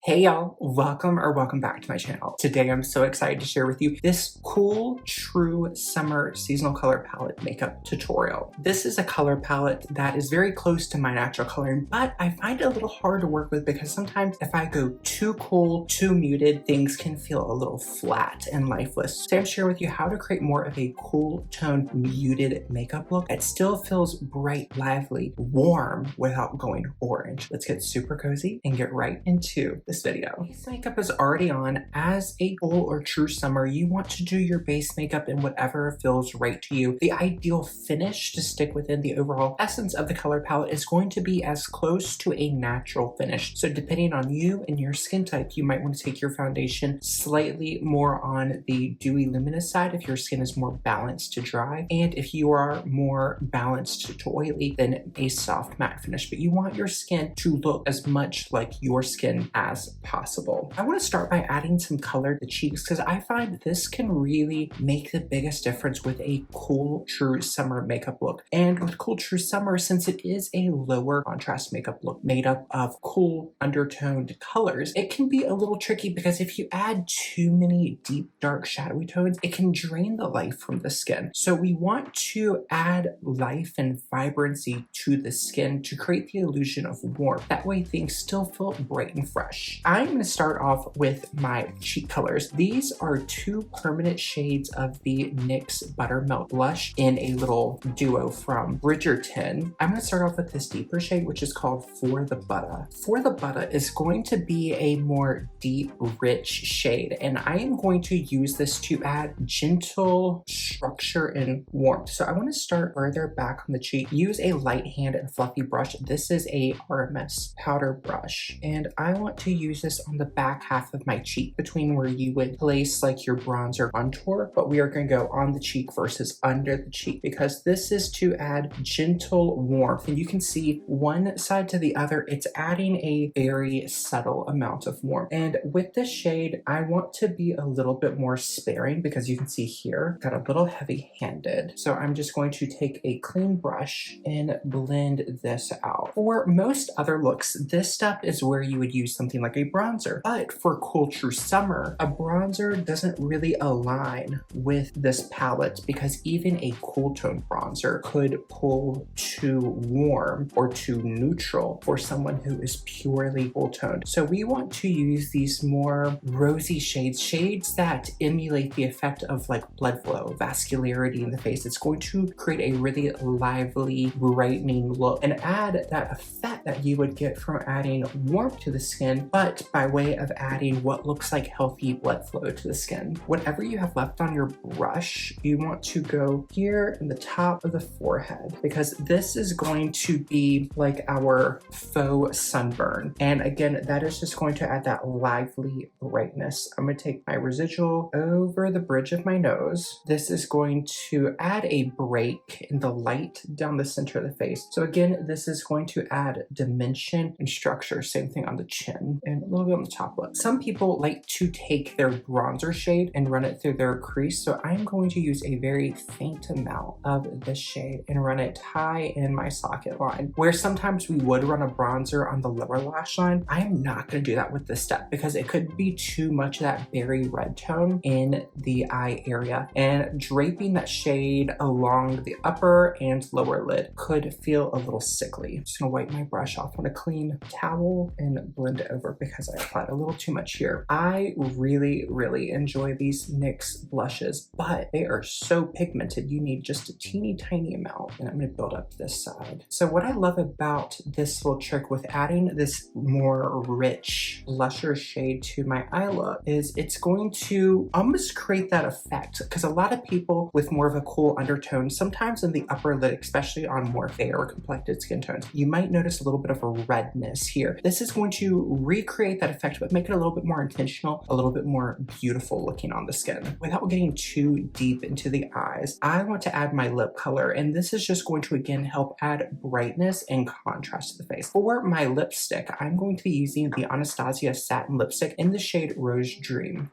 Hey y'all, welcome back to my channel. Today I'm so excited to share with you this cool, true summer seasonal color palette makeup tutorial. This is a color palette that is very close to my natural coloring, but I find it a little hard to work with because sometimes if I go too cool, too muted, things can feel a little flat and lifeless. Today I'm sharing with you how to create more of a cool toned muted makeup look that still feels bright, lively, warm without going orange. Let's get super cozy and get right into this video. Base makeup is already on. As a cool or true summer, you want to do your base makeup in whatever feels right to you. The ideal finish to stick within the overall essence of the color palette is going to be as close to a natural finish. So depending on you and your skin type, you might want to take your foundation slightly more on the dewy luminous side if your skin is more balanced to dry, and if you are more balanced to oily, then a soft matte finish. But you want your skin to look as much like your skin as possible. I want to start by adding some color to the cheeks because I find this can really make the biggest difference with a cool true summer makeup look. And with cool true summer, since it is a lower contrast makeup look made up of cool undertoned colors, it can be a little tricky because if you add too many deep dark shadowy tones, it can drain the life from the skin. So we want to add life and vibrancy to the skin to create the illusion of warmth. That way things still feel bright and fresh. I'm going to start off with my cheek colors. These are two permanent shades of the NYX Buttermilk blush in a little duo from Bridgerton. I'm going to start off with this deeper shade, which is called For the Butter. For the Butter is going to be a more deep, rich shade, and I am going to use this to add gentle structure and warmth. So I want to start further back on the cheek. Use a light hand and fluffy brush. This is a Harmonious powder brush, and I want to use this on the back half of my cheek between where you would place like your bronzer contour, but we are going to go on the cheek versus under the cheek because this is to add gentle warmth. And you can see one side to the other, it's adding a very subtle amount of warmth. And with this shade, I want to be a little bit more sparing because you can see here, got a little heavy handed. So I'm just going to take a clean brush and blend this out. For most other looks, this step is where you would use something like a bronzer. But for cool true summer, a bronzer doesn't really align with this palette because even a cool tone bronzer could pull too warm or too neutral for someone who is purely cool toned. So we want to use these more rosy shades that emulate the effect of like blood flow, vascularity in the face. It's going to create a really lively, brightening look and add that effect that you would get from adding warmth to the skin, but by way of adding what looks like healthy blood flow to the skin. Whatever you have left on your brush, you want to go here in the top of the forehead because this is going to be like our faux sunburn. And again, that is just going to add that lively brightness. I'm going to take my residual over the bridge of my nose. This is going to add a break in the light down the center of the face. So again, this is going to add dimension and structure. Same thing on the chin and a little bit on the top lip. Some people like to take their bronzer shade and run it through their crease. So I'm going to use a very faint amount of this shade and run it high in my socket line. Where sometimes we would run a bronzer on the lower lash line, I'm not going to do that with this step because it could be too much of that berry red tone in the eye area, and draping that shade along the upper and lower lid could feel a little sickly. I'm just going to wipe my brush off on a clean towel and blend it over because I applied a little too much here. I really enjoy these NYX blushes, but they are so pigmented. You need just a teeny tiny amount, and I'm going to build up this side. So what I love about this little trick with adding this more rich blusher shade to my eye look is it's going to almost create that effect because a lot of people with more of a cool undertone, sometimes in the upper lid, especially on more fair complected skin tones, you might notice a little bit of a redness here. This is going to recreate that effect but make it a little bit more intentional, a little bit more beautiful looking on the skin. Without getting too deep into the eyes, I want to add my lip color, and this is just going to again help add brightness and contrast to the face. For my lipstick, I'm going to be using the Anastasia Satin Lipstick in the shade Rose Dream.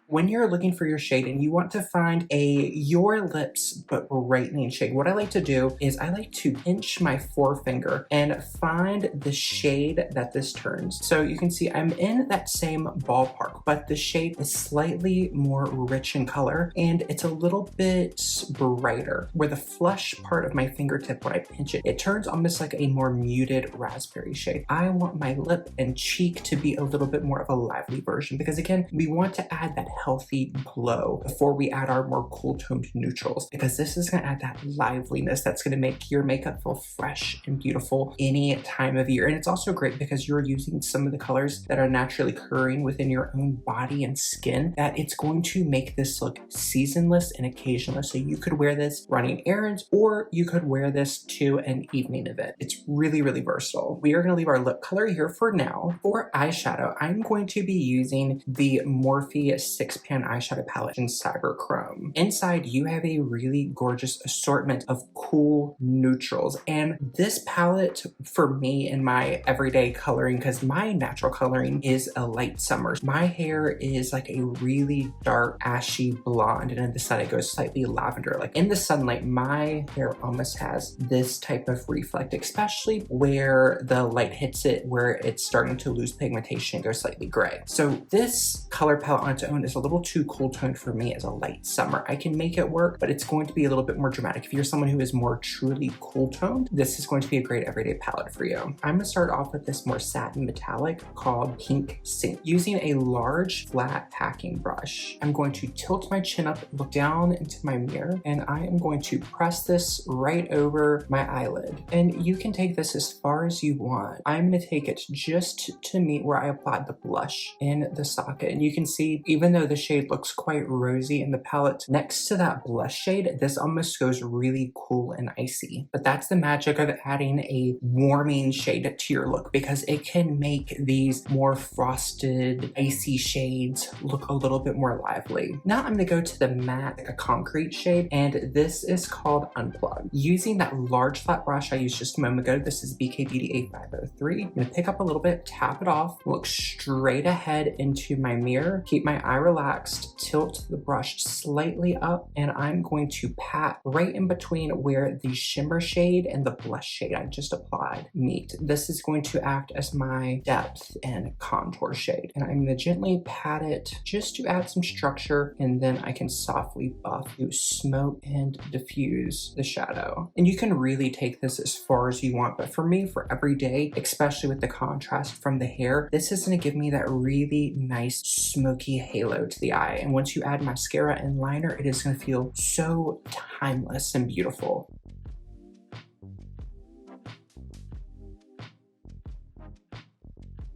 When you're looking for your shade and you want to find a your lips but brightening shade, what I like to do is I like to pinch my forefinger and find the shade that this turns. So you can see I'm in that same ballpark, but the shade is slightly more rich in color and it's a little bit brighter. Where the flush part of my fingertip, when I pinch it, it turns almost like a more muted raspberry shade. I want my lip and cheek to be a little bit more of a lively version because again, we want to add that healthy glow before we add our more cool toned neutrals, because this is going to add that liveliness that's going to make your makeup feel fresh and beautiful any time of year. And it's also great because you're using some of the colors that are naturally occurring within your own body and skin, that it's going to make this look seasonless and occasionless. So you could wear this running errands or you could wear this to an evening event. It's really, really versatile. We are going to leave our lip color here for now. For eyeshadow, I'm going to be using the Morphe 6-pan eyeshadow palette in Cyber Chrome. Inside, you have a really gorgeous assortment of cool neutrals. And this palette, for me in my everyday coloring, because my natural coloring is a light summer. My hair is like a really dark, ashy blonde, and in the sun, it goes slightly lavender. Like in the sunlight, my hair almost has this type of reflect, especially where the light hits it, where it's starting to lose pigmentation and go slightly gray. So this color palette on its own is a little too cool toned for me as a light summer. I can make it work, but it's going to be a little bit more dramatic. If you're someone who is more truly cool toned, this is going to be a great everyday palette for you. I'm gonna start off with this more satin metallic called Pink Sink. Using a large flat packing brush, I'm going to tilt my chin up, look down into my mirror, and I am going to press this right over my eyelid. And you can take this as far as you want. I'm gonna take it just to meet where I applied the blush in the socket. And you can see, even though the shade looks quite rosy in the palette, next to that blush shade, this almost goes really cool and icy. But that's the magic of adding a warming shade to your look, because it can make these more frosted, icy shades look a little bit more lively. Now I'm gonna go to the matte, like a concrete shade, and this is called Unplugged. Using that large flat brush I used just a moment ago, this is BK Beauty A503. I'm gonna pick up a little bit, tap it off, look straight ahead into my mirror, keep my eye relaxed, tilt the brush slightly up, and I'm going to pat right in between where the shimmer shade and the blush shade I just applied meet. This is going to act as my depth and contour shade. And I'm gonna gently pat it just to add some structure, and then I can softly buff to smoke and diffuse the shadow. And you can really take this as far as you want, but for me, for every day, especially with the contrast from the hair, this is gonna give me that really nice smoky halo to the eye. And once you add mascara and liner, it is gonna feel so timeless and beautiful.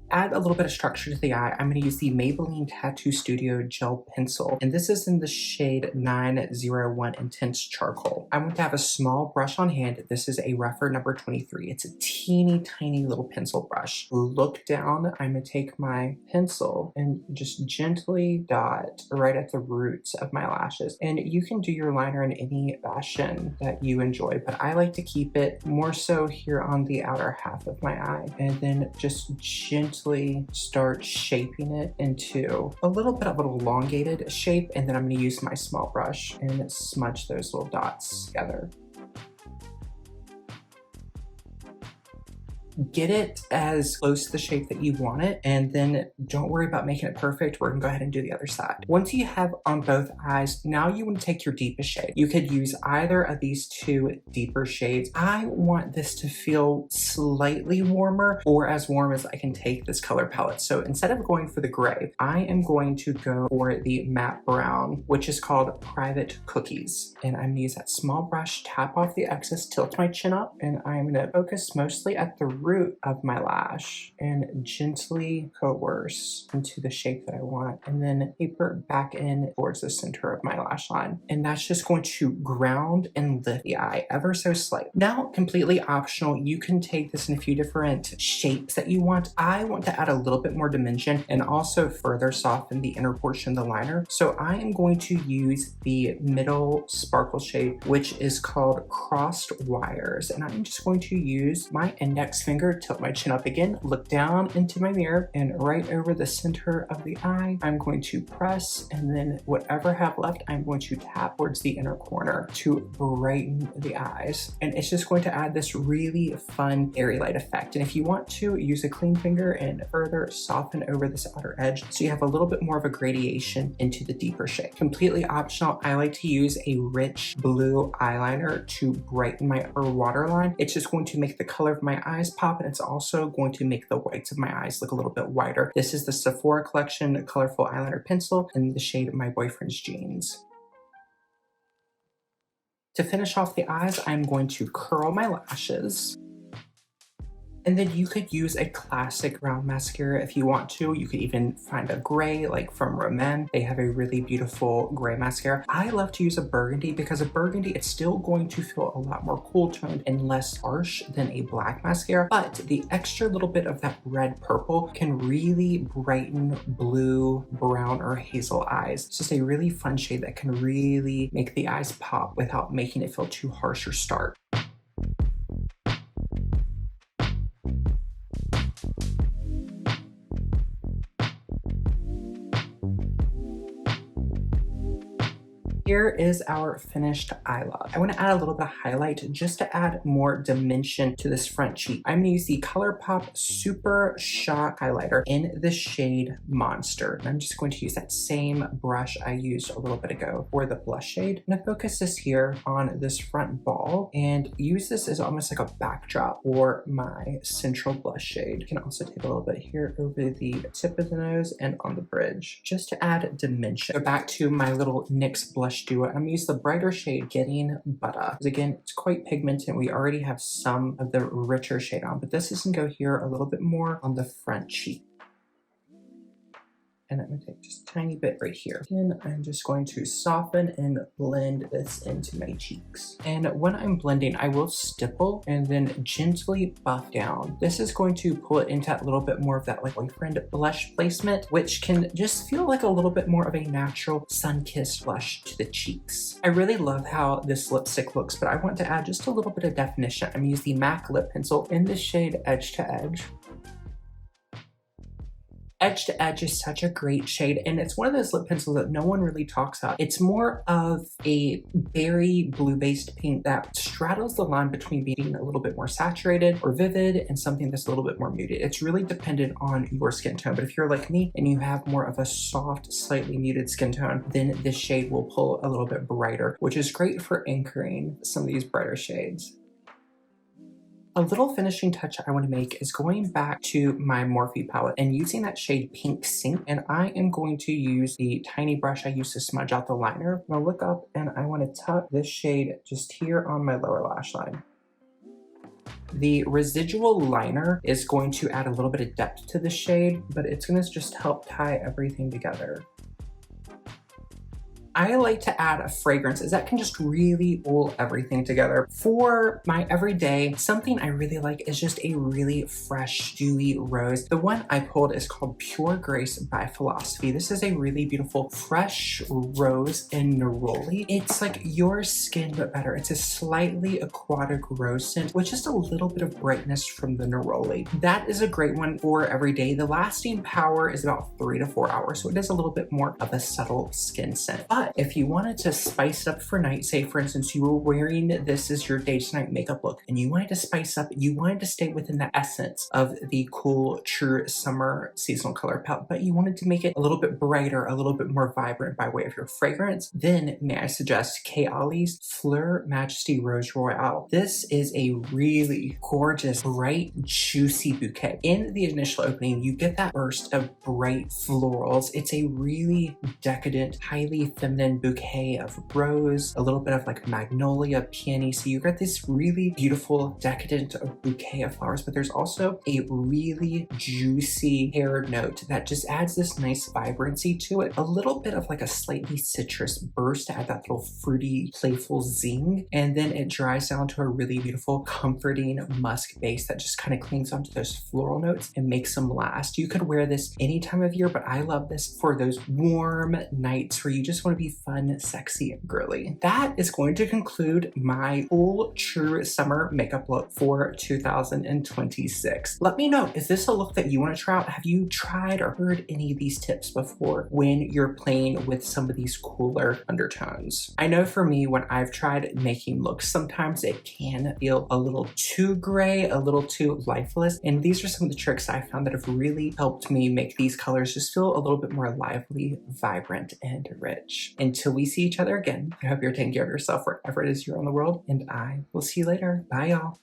Add a little bit of structure to the eye. I'm going to use the Maybelline Tattoo Studio Gel Pencil, and this is in the shade 901 Intense Charcoal. I want to have a small brush on hand. This is a rougher number 23. It's a teeny tiny little pencil brush. Look down. I'm going to take my pencil and just gently dot right at the roots of my lashes. And you can do your liner in any fashion that you enjoy, but I like to keep it more so here on the outer half of my eye, and then just gently start shaping it into a little bit of an elongated shape, and then I'm going to use my small brush and smudge those little dots together. Get it as close to the shape that you want it, and then don't worry about making it perfect. We're gonna go ahead and do the other side. Once you have on both eyes, now you want to take your deepest shade. You could use either of these two deeper shades. I want this to feel slightly warmer, or as warm as I can take this color palette. So instead of going for the gray, I am going to go for the matte brown, which is called Private Cookies. And I'm gonna use that small brush, tap off the excess, tilt my chin up, and I'm gonna focus mostly at the root of my lash and gently coerce into the shape that I want, and then taper back in towards the center of my lash line. And that's just going to ground and lift the eye ever so slightly. Now, completely optional, you can take this in a few different shapes that you want. I want to add a little bit more dimension and also further soften the inner portion of the liner. So I am going to use the middle sparkle shade, which is called Crossed Wires. And I'm just going to use my index finger finger, tilt my chin up again, look down into my mirror, and right over the center of the eye, I'm going to press, and then whatever I have left, I'm going to tap towards the inner corner to brighten the eyes. And it's just going to add this really fun airy light effect. And if you want to, use a clean finger and further soften over this outer edge so you have a little bit more of a gradation into the deeper shade. Completely optional, I like to use a rich blue eyeliner to brighten my waterline. It's just going to make the color of my eyes pop, and it's also going to make the whites of my eyes look a little bit whiter. This is the Sephora Collection Colorful Eyeliner Pencil in the shade My Boyfriend's Jeans. To finish off the eyes, I'm going to curl my lashes. And then you could use a classic round mascara if you want to. You could even find a gray, like from Roman. They have a really beautiful gray mascara. I love to use a burgundy because a burgundy, it's still going to feel a lot more cool toned and less harsh than a black mascara. But the extra little bit of that red purple can really brighten blue, brown, or hazel eyes. It's just a really fun shade that can really make the eyes pop without making it feel too harsh or stark. Here is our finished eye look. I want to add a little bit of highlight just to add more dimension to this front cheek. I'm going to use the ColourPop Super Shot Highlighter in the shade Monster. And I'm just going to use that same brush I used a little bit ago for the blush shade. I'm going to focus this here on this front ball and use this as almost like a backdrop for my central blush shade. You can also take a little bit here over the tip of the nose and on the bridge just to add dimension. Go back to my little NYX blush duo. I'm going to use the brighter shade Getting Butter. Because again, it's quite pigmented. We already have some of the richer shade on, but this is going to go here a little bit more on the front cheek. And I'm going to take just a tiny bit right here. And I'm just going to soften and blend this into my cheeks. And when I'm blending, I will stipple and then gently buff down. This is going to pull it into a little bit more of that like boyfriend blush placement, which can just feel like a little bit more of a natural sun-kissed blush to the cheeks. I really love how this lipstick looks, but I want to add just a little bit of definition. I'm going to use the MAC lip pencil in the shade Edge to Edge. Edge to Edge is such a great shade, and it's one of those lip pencils that no one really talks about. It's more of a berry blue-based pink that straddles the line between being a little bit more saturated or vivid and something that's a little bit more muted. It's really dependent on your skin tone, but if you're like me and you have more of a soft, slightly muted skin tone, then this shade will pull a little bit brighter, which is great for anchoring some of these brighter shades. A little finishing touch I want to make is going back to my Morphe palette and using that shade Pink Sink, and I am going to use the tiny brush I used to smudge out the liner. I'm going to look up and I want to tuck this shade just here on my lower lash line. The residual liner is going to add a little bit of depth to the shade, but it's going to just help tie everything together. I like to add a fragrance as that can just really pull everything together. For my everyday, something I really like is just a really fresh, dewy rose. The one I pulled is called Pure Grace by Philosophy. This is a really beautiful, fresh rose in neroli. It's like your skin, but better. It's a slightly aquatic rose scent with just a little bit of brightness from the neroli. That is a great one for everyday. The lasting power is about 3 to 4 hours, so it is a little bit more of a subtle skin scent. But if you wanted to spice up for night, say for instance you were wearing this as your day to night makeup look and you wanted to spice up, you wanted to stay within the essence of the cool true summer seasonal color palette, but you wanted to make it a little bit brighter, a little bit more vibrant by way of your fragrance, then may I suggest Kayali's Fleur Majesty Rose Royale. This is a really gorgeous, bright, juicy bouquet. In the initial opening, you get that burst of bright florals. It's a really decadent, highly feminine bouquet of rose, a little bit of like magnolia, peony. So you get this really beautiful, decadent bouquet of flowers, but there's also a really juicy hair note that just adds this nice vibrancy to it. A little bit of like a slightly citrus burst to add that little fruity, playful zing. And then it dries down to a really beautiful, comforting musk base that just kind of clings onto those floral notes and makes them last. You could wear this any time of year, but I love this for those warm nights where you just want to be be fun, sexy, and girly. That is going to conclude my full true summer makeup look for 2026. Let me know, is this a look that you want to try out? Have you tried or heard any of these tips before when you're playing with some of these cooler undertones? I know for me, when I've tried making looks, sometimes it can feel a little too gray, a little too lifeless, and these are some of the tricks I found that have really helped me make these colors just feel a little bit more lively, vibrant, and rich. Until we see each other again, I hope you're taking care of yourself wherever it is you're in the world, and I will see you later. Bye, y'all.